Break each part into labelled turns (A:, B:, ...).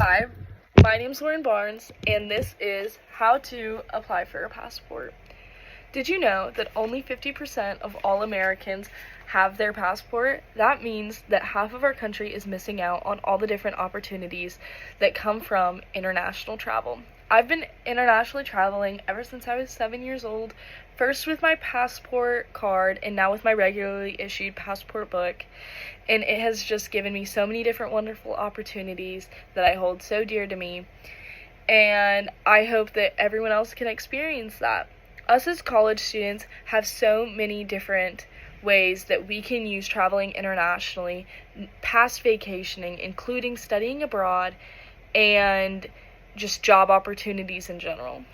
A: Hi, my name's Lauren Barnes, and this is how to apply for a passport. Did you know that only 50% of all Americans have their passport? That means that half of our country is missing out on all the different opportunities that come from international travel. I've been internationally traveling ever since I was 7 years old, first with my passport card and now with my regularly issued passport book. And it has just given me so many different wonderful opportunities that I hold so dear to me. And I hope that everyone else can experience that. Us as college students have so many different ways that we can use traveling internationally, past vacationing, including studying abroad, and just job opportunities in general.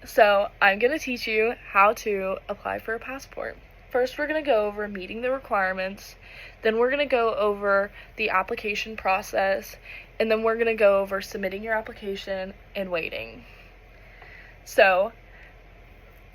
A: So I'm going to teach you how to apply for a passport. First, we're going to go over meeting the requirements, then we're going to go over the application process, and then we're going to go over submitting your application and waiting. So,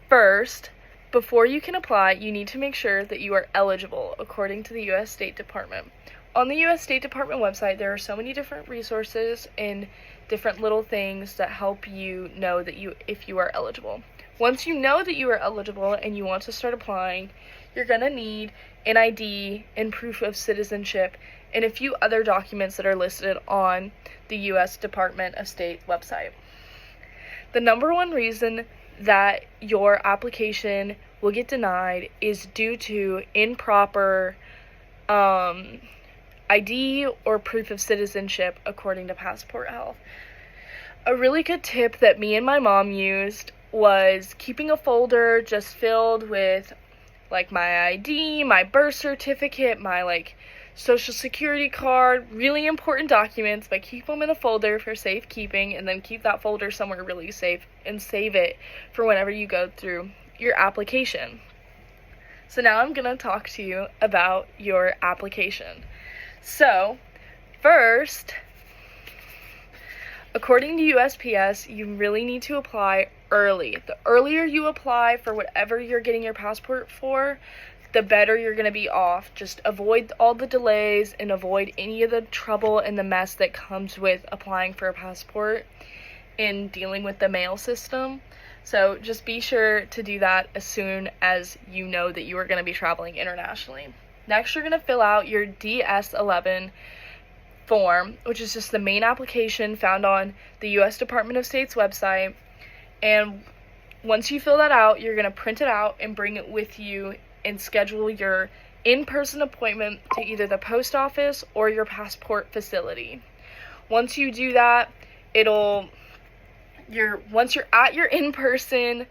A: first, before you can apply, you need to make sure that you are eligible according to the U.S. State Department. On the U.S. State Department website, there are so many different resources and different little things that help you know that if you are eligible. Once you know that you are eligible and you want to start applying, you're going to need an ID and proof of citizenship and a few other documents that are listed on the U.S. Department of State website. The number one reason that your application will get denied is due to improper ID or proof of citizenship according to Passport Health. A really good tip that me and my mom used was keeping a folder just filled with my ID, my birth certificate, my social security card, really important documents, but keep them in a folder for safekeeping, and then keep that folder somewhere really safe and save it for whenever you go through your application. So now I'm going to talk to you about your application. So, first, according to USPS, you really need to apply early. The earlier you apply for whatever you're getting your passport for, the better you're going to be off. Just avoid all the delays and avoid any of the trouble and the mess that comes with applying for a passport and dealing with the mail system. So just be sure to do that as soon as you know that you are going to be traveling internationally. Next, you're going to fill out your DS-11 form, which is just the main application found on the U.S. Department of State's website. And once you fill that out, you're going to print it out and bring it with you and schedule your in-person appointment to either the post office or your passport facility. Once you do that, once you're at your in-person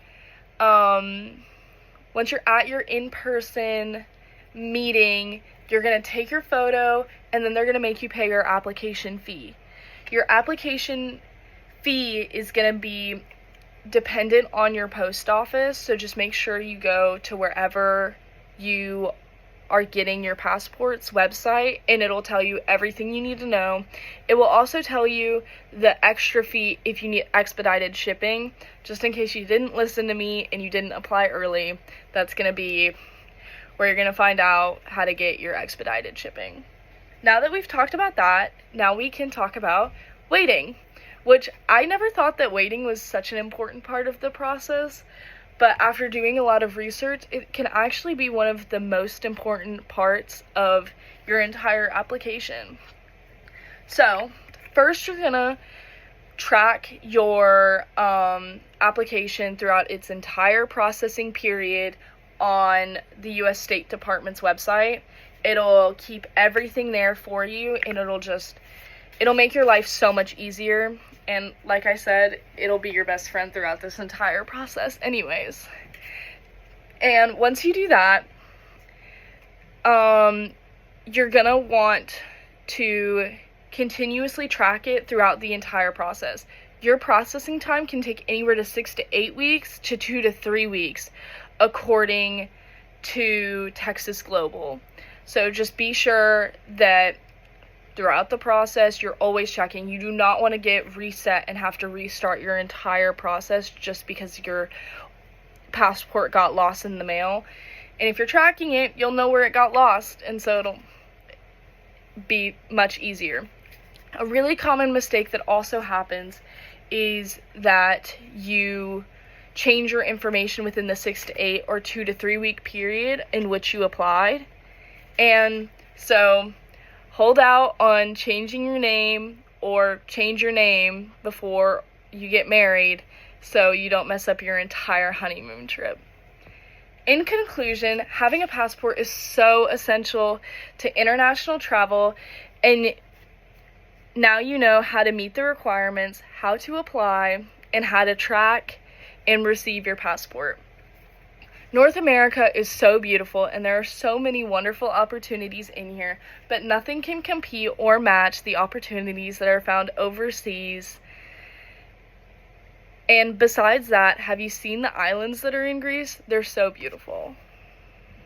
A: meeting, you're going to take your photo, and then they're going to make you pay your application fee. Your application fee is going to be dependent on your post office, so just make sure you go to wherever you are getting your passport's website, and it'll tell you everything you need to know. It will also tell you the extra fee if you need expedited shipping, just in case you didn't listen to me and you didn't apply early. That's going to be where you're going to find out how to get your expedited shipping. Now that we've talked about that, now we can talk about waiting, which I never thought that waiting was such an important part of the process, but after doing a lot of research, it can actually be one of the most important parts of your entire application. So, first you're going to track your application throughout its entire processing period on the U.S. State Department's website. It'll keep everything there for you, and it'll make your life so much easier. And like I said, it'll be your best friend throughout this entire process anyways. And once you do that, you're gonna want to continuously track it throughout the entire process. Your processing time can take anywhere to 6 to 8 weeks to 2 to 3 weeks, according to Texas Global. So just be sure that throughout the process, you're always checking. You do not want to get reset and have to restart your entire process just because your passport got lost in the mail. And if you're tracking it, you'll know where it got lost, and so it'll be much easier. A really common mistake that also happens is that you change your information within the 6 to 8 or 2 to 3 week period in which you applied. And so hold out on changing your name or change your name before you get married so you don't mess up your entire honeymoon trip. In conclusion, having a passport is so essential to international travel, and now you know how to meet the requirements, how to apply, and how to track and receive your passport. North America is so beautiful, and there are so many wonderful opportunities in here, but nothing can compete or match the opportunities that are found overseas. And besides that, have you seen the islands that are in Greece? They're so beautiful.